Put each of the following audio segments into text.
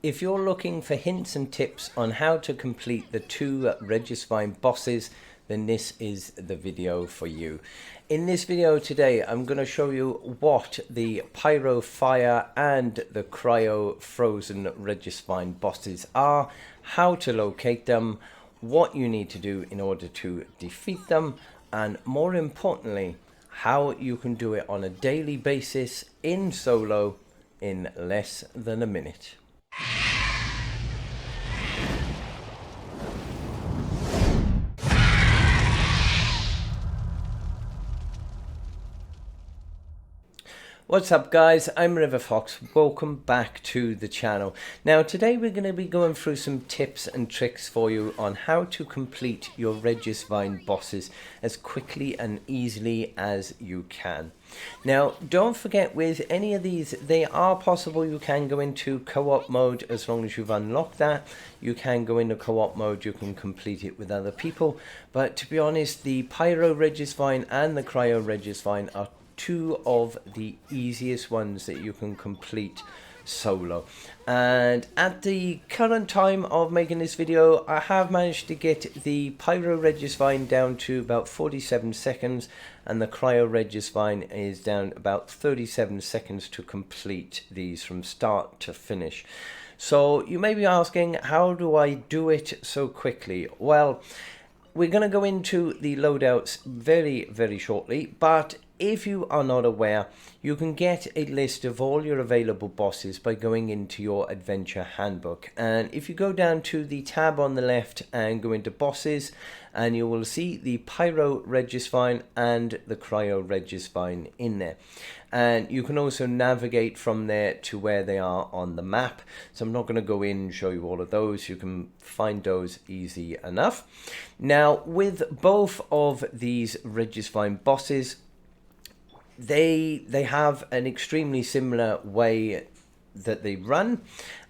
If you're looking for hints and tips on how to complete the 2 Regisvine bosses, then this is the video for you. In this video today, I'm going to show you what the Pyro Fire and the Cryo Frozen Regisvine bosses are, how to locate them, what you need to do in order to defeat them, and more importantly, how you can do it on a daily basis in solo in less than a minute. What's up guys, I'm RiverFox, welcome back to the channel. Now today we're going to be going through some tips and tricks for you on how to complete your Regisvine bosses as quickly and easily as you can. Now don't forget, with any of these, they are possible. You can go into co-op mode as long as you've unlocked that. You can go into co-op mode, you can complete it with other people, but to be honest, the Pyro Regisvine and the Cryo Regisvine are 2 of the easiest ones that you can complete solo. And at the current time of making this video, I have managed to get the Pyro Regisvine down to about 47 seconds and the Cryo Regisvine is down about 37 seconds to complete these from start to finish. So you may be asking, how do I do it so quickly? Well, we're going to go into the loadouts very shortly, but if you are not aware, you can get a list of all your available bosses by going into your adventure handbook. And if you go down to the tab on the left and go into bosses, and you will see the Pyro Regisvine and the Cryo Regisvine in there. And you can also navigate from there to where they are on the map. So I'm not going to go in and show you all of those. You can find those easy enough. Now with both of these Regisvine bosses, they have an extremely similar way that they run,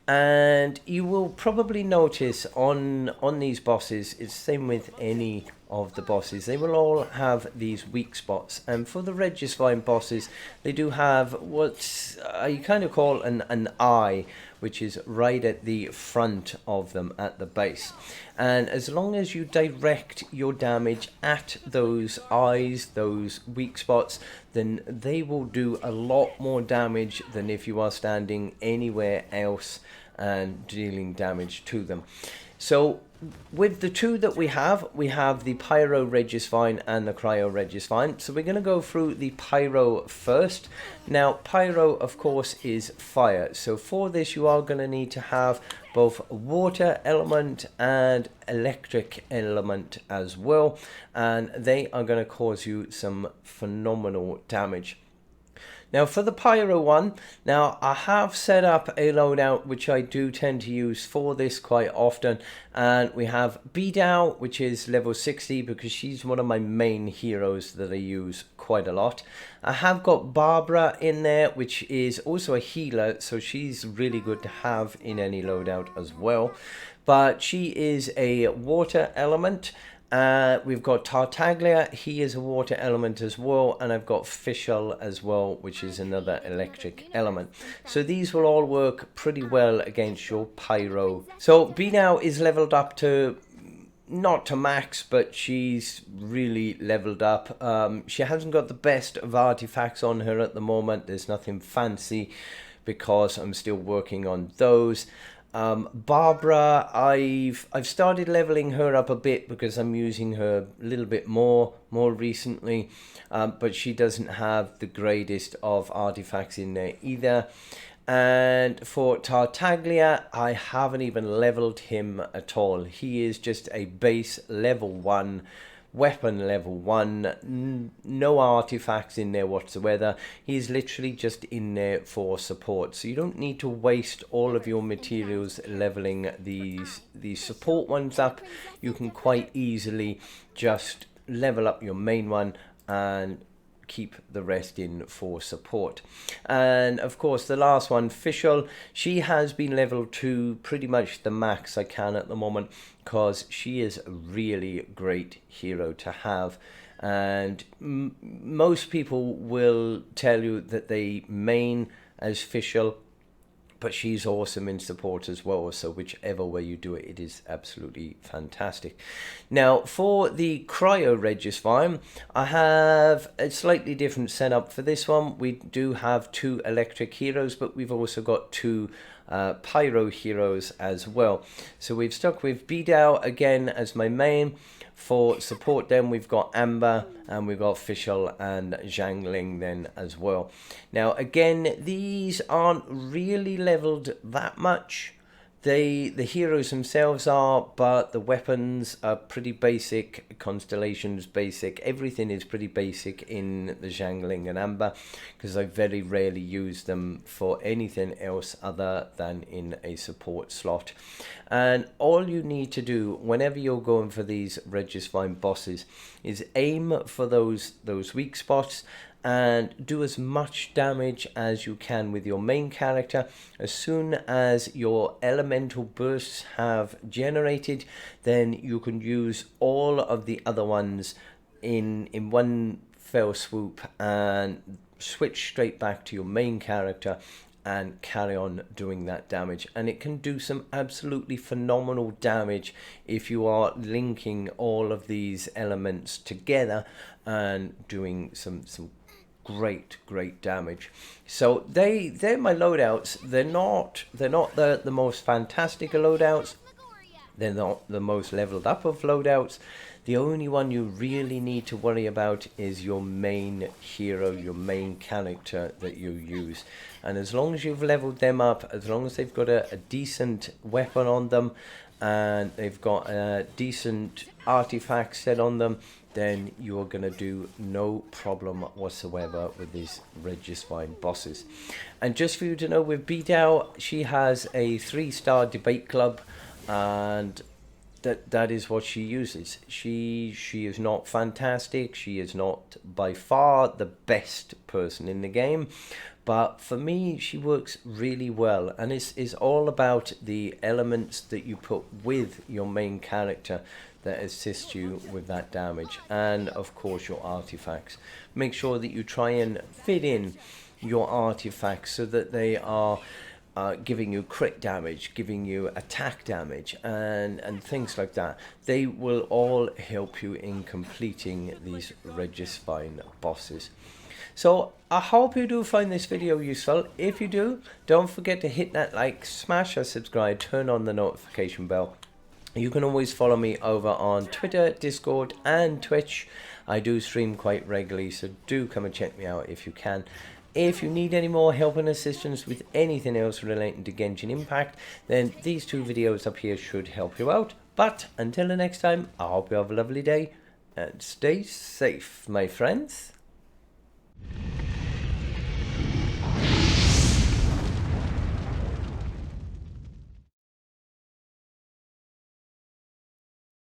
and you will probably notice on these bosses, it's the same with any of the bosses, they will all have these weak spots. And for the Regisvine bosses, they do have what I kind of call an eye, which is right at the front of them at the base. And as long as you direct your damage at those eyes, those weak spots, then they will do a lot more damage than if you are standing anywhere else and dealing damage to them. So with the 2 that we have the Pyro Regisvine and the Cryo Regisvine. So we're going to go through the Pyro first. Now Pyro, of course, is fire. So for this you are going to need to have both water element and electric element as well. And they are going to cause you some phenomenal damage. Now for the Pyro one, now I have set up a loadout which I do tend to use for this quite often, and we have Bidao, which is level 60 because she's one of my main heroes that I use quite a lot. I have got Barbara in there, which is also a healer, so she's really good to have in any loadout as well, but she is a water element. We've got Tartaglia, he is a water element as well, and I've got Fischl as well, which is another electric element. So these will all work pretty well against your Pyro. So Bidao is leveled up to, not to max, but she's really leveled up. She hasn't got the best of artifacts on her at the moment. There's nothing fancy because I'm still working on those. Barbara, I've started leveling her up a bit because I'm using her a little bit more recently, but she doesn't have the greatest of artifacts in there either. And for Tartaglia, I haven't even leveled him at all. He is just a base level 1 weapon, level 1, no artifacts in there whatsoever. He's literally just in there for support, so you don't need to waste all of your materials leveling these support ones up. You can quite easily just level up your main one and keep the rest in for support. And of course the last one, Fischl, she has been leveled to pretty much the max I can at the moment because she is a really great hero to have. And most people will tell you that they main as Fischl, but she's awesome in support as well, so whichever way you do it, it is absolutely fantastic. Now for the Cryo Regisvine, I have a slightly different setup for this one. We do have 2 electric heroes, but we've also got 2 pyro heroes as well. So we've stuck with Bidao again as my main. For support then we've got Amber, and we've got Fischl and Zhangling then as well. Now again, these aren't really leveled that much. The heroes themselves are, but the weapons are pretty basic, constellations basic, everything is pretty basic in the Zhangling and Amber, because I very rarely use them for anything else other than in a support slot. And all you need to do whenever you're going for these Regisvine bosses is aim for those weak spots and do as much damage as you can with your main character. As soon as your elemental bursts have generated, then you can use all of the other ones in one fell swoop and switch straight back to your main character and carry on doing that damage. And it can do some absolutely phenomenal damage if you are linking all of these elements together and doing some great damage. So they're my loadouts. They're not the most fantastic of loadouts. They're not the most leveled up of loadouts. The only one you really need to worry about is your main hero, your main character that you use. And as long as you've leveled them up, as long as they've got a decent weapon on them and they've got a decent artifact set on them, then you're going to do no problem whatsoever with these Regisvine bosses. And just for you to know, with Bidao, she has a 3-star debate club, and that is what she uses. She is not fantastic. She is not by far the best person in the game, but for me she works really well, and it's all about the elements that you put with your main character that assist you with that damage, and of course your artifacts. Make sure that you try and fit in your artifacts so that they are giving you crit damage, giving you attack damage, and things like that. They will all help you in completing these Regisvine bosses. So I hope you do find this video useful. If you do, don't forget to hit that like, smash that subscribe, turn on the notification bell. You can always follow me over on Twitter, Discord and Twitch. I do stream quite regularly, so do come and check me out if you can. If you need any more help and assistance with anything else relating to Genshin Impact, then these 2 videos up here should help you out. But until the next time, I hope you have a lovely day and stay safe, my friends.